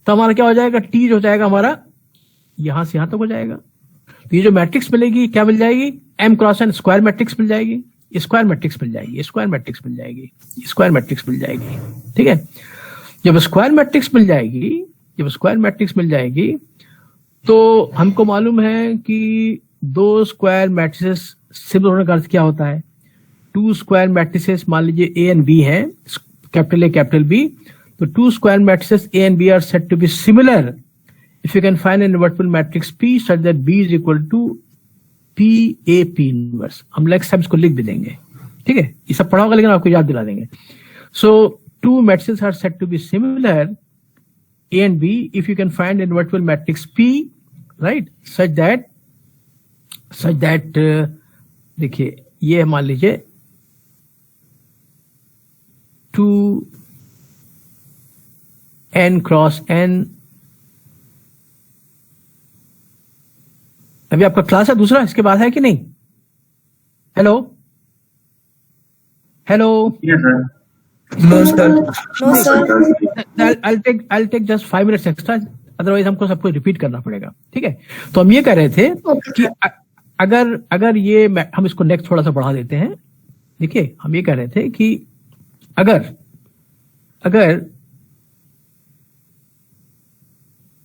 तो हमारा क्या हो जाएगा, t जो हो जाएगा हमारा यहां से यहां तक हो जाएगा। तो ये जो मैट्रिक्स मिलेगी क्या मिल जाएगी, m cross n square matrix मिल जाएगी, स्क्वायर मैट्रिक्स मिल जाएगी, स्क्वायर मैट्रिक्स मिल जाएगी, स्क्वायर मैट्रिक्स मिल जाएगी, ठीक है। जब स्क्वायर मैट्रिक्स मिल जाएगी तो हमको मालूम है कि दो स्क्वायर मैट्रिसेस सिमिलर होने का अर्थ क्या होता है। टू स्क्वायर मैट्रिसेस, मान लीजिए ए एंड बी है, कैपिटल ए कैपिटल बी, तो two square matrices A and B are said to be similar if you can find an invertible matrix P such that B is equal to P A P inverse। हम next time इसको लिख भी देंगे, ठीक है। ये सब पढ़ा होगा लेकिन आपको याद दिला देंगे। So two matrices are said to be similar A and B if you can find an invertible matrix P, right, such that देखिए ये मान लीजिए 2n क्रॉस n। अभी आपका क्लास है दूसरा, इसके बाद है कि नहीं? Hello Yes, sir. No, sir. No, sir. I'll take just 5 minutes extra, otherwise हमको सबको रिपीट करना पड़ेगा, ठीक है। तो हम ये कह रहे थे कि अगर ये हम इसको नेक्स्ट थोड़ा सा बढ़ा देते हैं। देखिए हम ये कह रहे थे कि अगर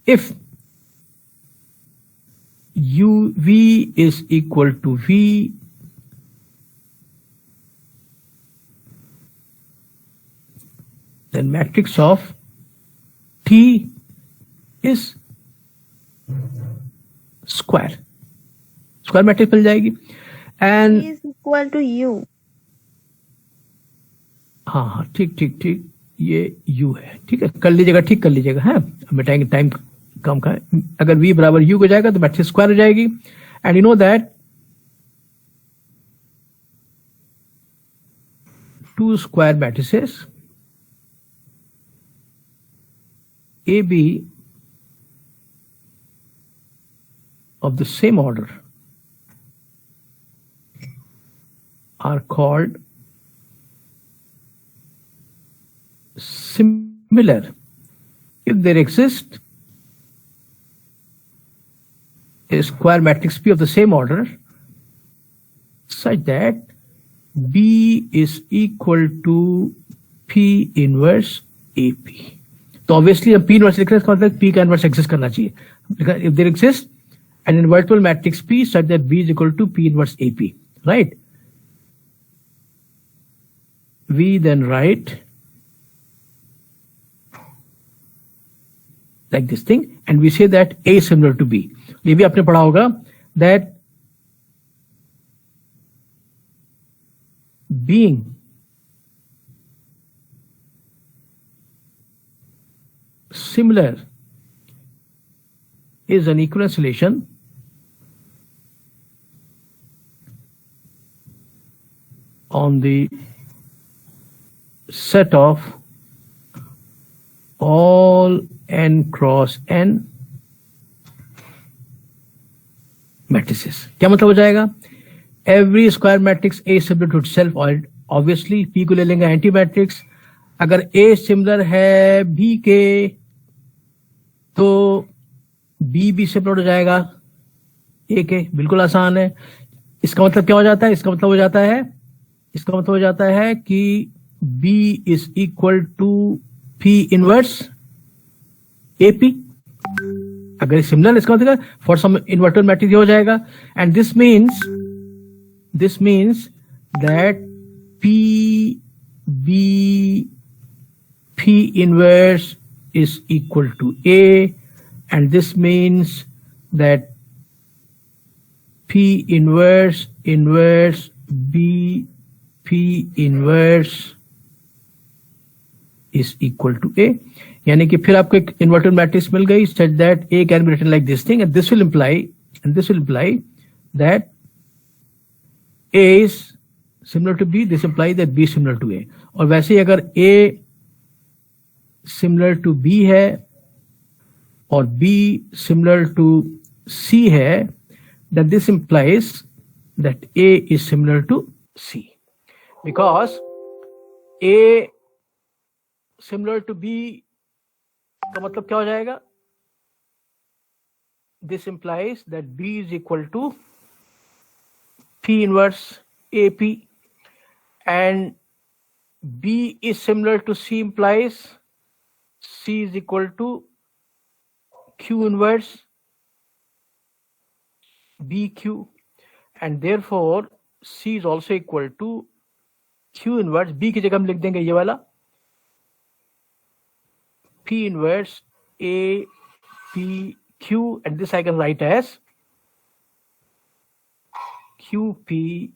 if v is equal to v, then matrix of t is square matrix मिल जाएगी। And is equal to u. हाँ ठीक, ये u है, ठीक है, कर लीजिएगा, ठीक कर लीजिएगा, है मिटाएंगे, टाइम कम का है। अगर v बराबर u हो जाएगा तो मैट्रिक्स स्क्वायर हो जाएगी। And you know that two square matrices A B of the same order are called similar if there exists a square matrix P of the same order such that B is equal to P inverse AP। तो obviously हम P inverse लिख रहे हैं, इसका मतलब P का inverse exist करना चाहिए। If there exists an invertible matrix P such that B is equal to P inverse AP, right? We then write like this thing and we say that A is similar to B। ये भी आपने पढ़ा होगा that being similar is an equivalence relation on the set of all n cross n matrices. क्या मतलब हो जाएगा? Every square matrix A is similar to itself. Obviously P को ले लेंगे एंटी मैट्रिक्स. अगर A सिमिलर है B के तो B भी सिमिलर हो जाएगा A के. बिल्कुल आसान है. इसका मतलब क्या हो जाता है? इसका मतलब हो जाता है कि B is equal to P inverse AP. अगर सिमिलर इसका मतलब फॉर सम इन्वर्टर मैट्रिक्स हो जाएगा. And this means that P inverse is equal to A, and this means that P inverse B P inverse is equal to A. यानी कि फिर आपको एक इन्वर्टेड मैट्रिक्स मिल गई such that A can be written like this thing, and this will imply that A is similar to B. This implies that B is similar to A. और वैसे ही अगर A similar to B है और B similar to C है, then this implies that A is similar to C, because A similar to B का मतलब क्या हो जाएगा? This implies that B is equal to P inverse AP, and B is similar to C implies C is equal to Q inverse BQ, and therefore C is also equal to Q inverse B की जगह हम लिख देंगे ये वाला P inverse A P Q, and this I can write as QP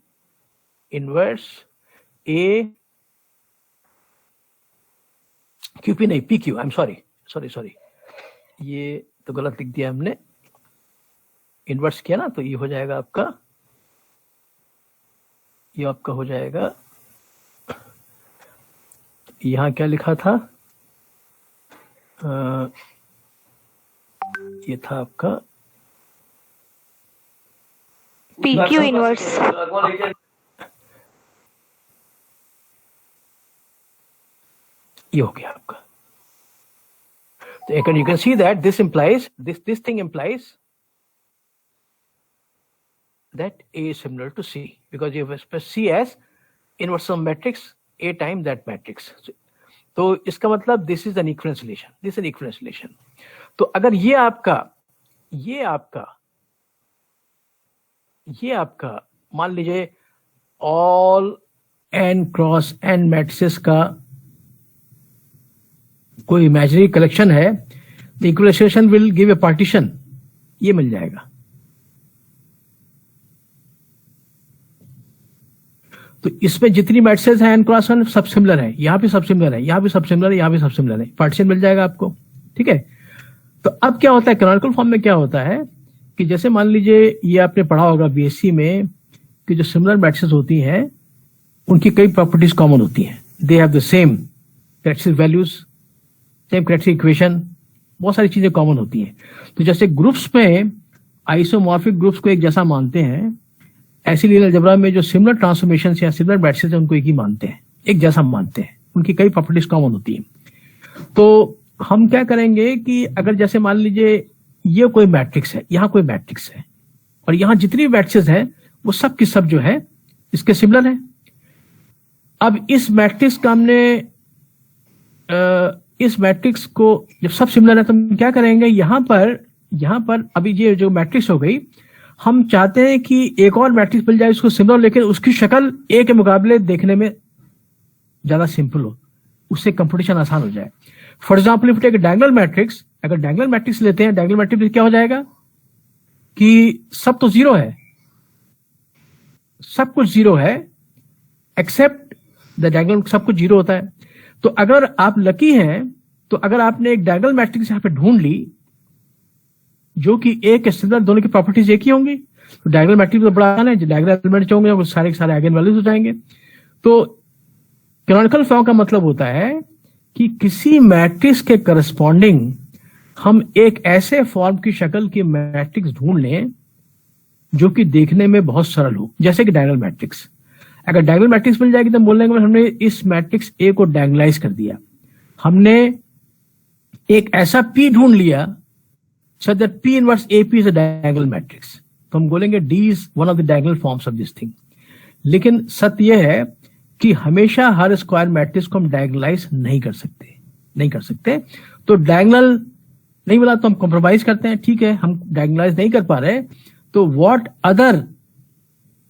inverse A QP नहीं PQ. I'm sorry. ये तो गलत लिख दिया हमने. इन्वर्स किया ना, तो ये हो जाएगा आपका, ये आपका हो जाएगा, यहाँ क्या लिखा था? ये था आपका PQ inverse. ये हो गया आपका. So you can see that this implies, this thing implies that A is similar to C, because you have C as inverse of matrix A times that matrix. तो इसका मतलब this is an equivalence relation. This is an equivalence relation. तो अगर ये आपका मान लीजिए all n cross n matrices का कोई इमेजिनरी कलेक्शन है, the equivalence relation will give a partition. ये मिल जाएगा. तो इसमें जितनी मैट्रिसेस हैं n क्रॉस n सब सिमिलर है. यहाँ भी सब सिमिलर है, यहाँ भी सब सिमिलर है, यहाँ भी सब सिमिलर है. पार्टीशन मिल जाएगा आपको. ठीक है. तो अब क्या होता है कैनोनिकल फॉर्म में? क्या होता है कि जैसे मान लीजिए ये आपने पढ़ा होगा बीएससी में कि जो सिमिलर मैट्रिसेस होती हैं उनकी कई प्रॉपर्टीज कॉमन होती हैं. They have the same characteristic values, same characteristic equation, बहुत सारी चीजें कॉमन होती हैं. तो जैसे ग्रुप्स में आइसोमॉर्फिक ग्रुप्स को एक जैसा मानते हैं, ऐसी लीनियर अलजेब्रा में जो सिमिलर ट्रांसफॉर्मेशन या सिमिलर मैट्रिसेस हैं उनको एक ही मानते हैं, एक जैसा मानते हैं. उनकी कई प्रॉपर्टीज कॉमन होती हैं. तो हम क्या करेंगे कि अगर जैसे मान लीजिए ये कोई मैट्रिक्स है, यहाँ कोई मैट्रिक्स है, और यहाँ जितनी मैट्रिसेस हैं वो सब की सब जो है इसके सिमिलर है. अब इस मैट्रिक्स का हमने इस मैट्रिक्स को जब सब सिमिलर है तो हम क्या करेंगे, यहाँ पर अभी ये जो मैट्रिक्स हो गई, हम चाहते हैं कि एक और मैट्रिक्स मिल जाए उसको सिमिलर, लेकिन उसकी शक्ल ए के मुकाबले देखने में ज्यादा सिंपल हो, उससे कंप्यूटेशन आसान हो जाए. For example if take diagonal matrix, अगर डायगोनल मैट्रिक्स लेते हैं, डायगोनल मैट्रिक्स क्या हो जाएगा कि सब तो जीरो है, सब कुछ जीरो है एक्सेप्ट द डायगोनल, सब कुछ जीरो होता है. तो अगर आप लकी हैं तो अगर आपने एक डायगोनल मैट्रिक्स यहां पे ढूंढ ली जो कि एक सिमिलर, दोनों की प्रॉपर्टीज एक ही होंगी। तो डायगोनल मैट्रिक्स तो बड़ा आसान है, डायगोनल एलिमेंट्स होंगे वो सारे के सारे आइगन वैल्यूज हो जाएंगे। तो कैनोनिकल फॉर्म का मतलब होता है कि किसी मैट्रिक्स के करस्पॉन्डिंग हम एक ऐसे फॉर्म की शक्ल की मैट्रिक्स ढूंढ लें जो कि देखने में बहुत सरल हो, जैसे कि डायगोनल मैट्रिक्स। अगर डायगोनल मैट्रिक्स मिल जाएगी तो बोल देंगे हमने इस मैट्रिक्स ए को डायगोनलाइज कर दिया, हमने एक ऐसा पी ढूंढ लिया so that P inverse A P is a diagonal matrix, तो हम बोलेंगे D is one of the diagonal forms of this thing. लेकिन सत्य यह है कि हमेशा हर स्क्वायर मैट्रिक्स को हम डायगोनलाइज नहीं कर सकते। तो डायगोनल नहीं मिला तो हम कॉम्प्रोमाइज करते हैं, ठीक है हम डायगोनलाइज नहीं कर पा रहे, तो what other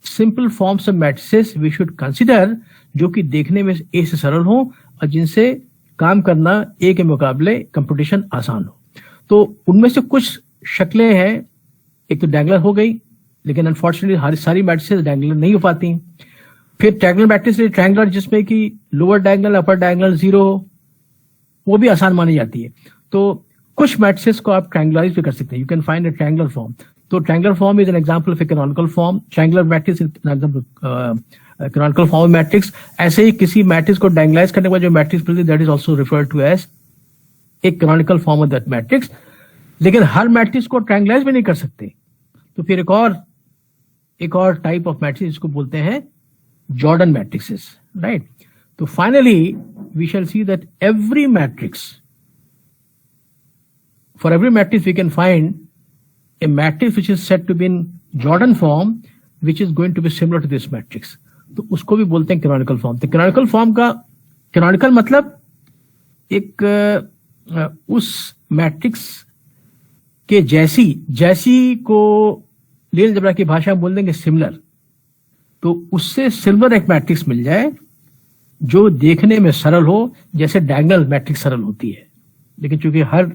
simple forms of matrices we should consider जो कि देखने में ए से सरल हो और जिनसे काम करना ए के मुकाबले कंप्यूटेशन आसान हो। तो उनमें से कुछ शक्लें हैं, एक तो डायगोनल हो गई, लेकिन अनफॉर्चुनेटली हर सारी मैट्रिसेस डायगोनल नहीं हो पाती। फिर ट्रायंगुलर मैट्रिक्स ट्रायंगुलर जिसमें कि लोअर डायगोनल अपर डायगोनल 0 वो भी आसान मानी जाती है। तो कुछ मैट्रिसेस को आप ट्रायंगुलराइज भी कर सकते हैं, you can find a triangular form. तो triangular form is an example of a canonical form, triangular matrix is an example canonical form matrix. ऐसे ही किसी मैट्रिक्स को डायगोनलाइज करने के बाद जो मैट्रिक्स मिलती है that is also referred to as a canonical form of that matrix. लेकिन हर मैट्रिक्स को ट्रायंगुलाइज भी नहीं कर सकते, तो फिर एक और टाइप ऑफ मैट्रिक्स जिसको बोलते हैं जॉर्डन मैट्रिक्सेस, राइट। तो finally we shall see that every matrix, for every matrix we can find a matrix which is said to be in Jordan form which is going to be similar to this matrix, तो उसको भी बोलते हैं canonical form. तो canonical form का canonical मतलब एक उस मैट्रिक्स के जैसी को लीनियर अलजेब्रा की भाषा में बोल देंगे सिमिलर। तो उससे सिमिलर एक मैट्रिक्स मिल जाए जो देखने में सरल हो, जैसे डायगोनल मैट्रिक्स सरल होती है, लेकिन चूंकि हर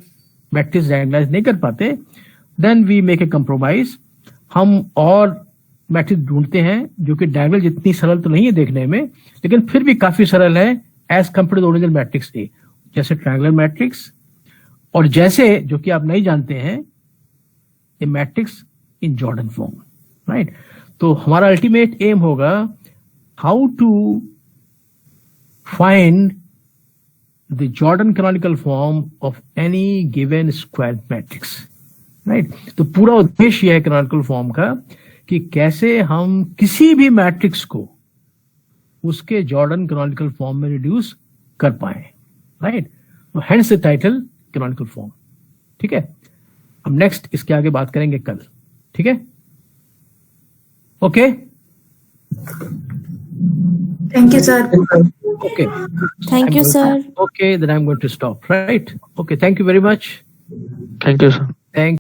मैट्रिक्स डायगोनलाइज नहीं कर पाते, then we make a compromise. हम और मैट्रिक्स ढूंढते हैं जो कि डायगोनल जितनी सरल तो नहीं है देखने में, लेकिन फिर भी काफी सरल है as compare to the original matrix A, जैसे ट्रायंगुलर मैट्रिक्स, और जैसे जो कि आप नहीं जानते हैं A matrix in Jordan form, right. तो हमारा अल्टीमेट एम होगा how to find the Jordan canonical form of any given square matrix, right? तो पूरा उद्देश्य है canonical form का कि कैसे हम किसी भी मैट्रिक्स को उसके जॉर्डन canonical form में रिड्यूस कर पाए, राइट। तो hence the title canonical form, ठीक है। हम नेक्स्ट इसके आगे बात करेंगे कल, ठीक है, okay. Thank you sir. Okay. Thank you, sir. Okay, then I'm going to stop, right? Okay, thank you very much. Thank you, sir. Thank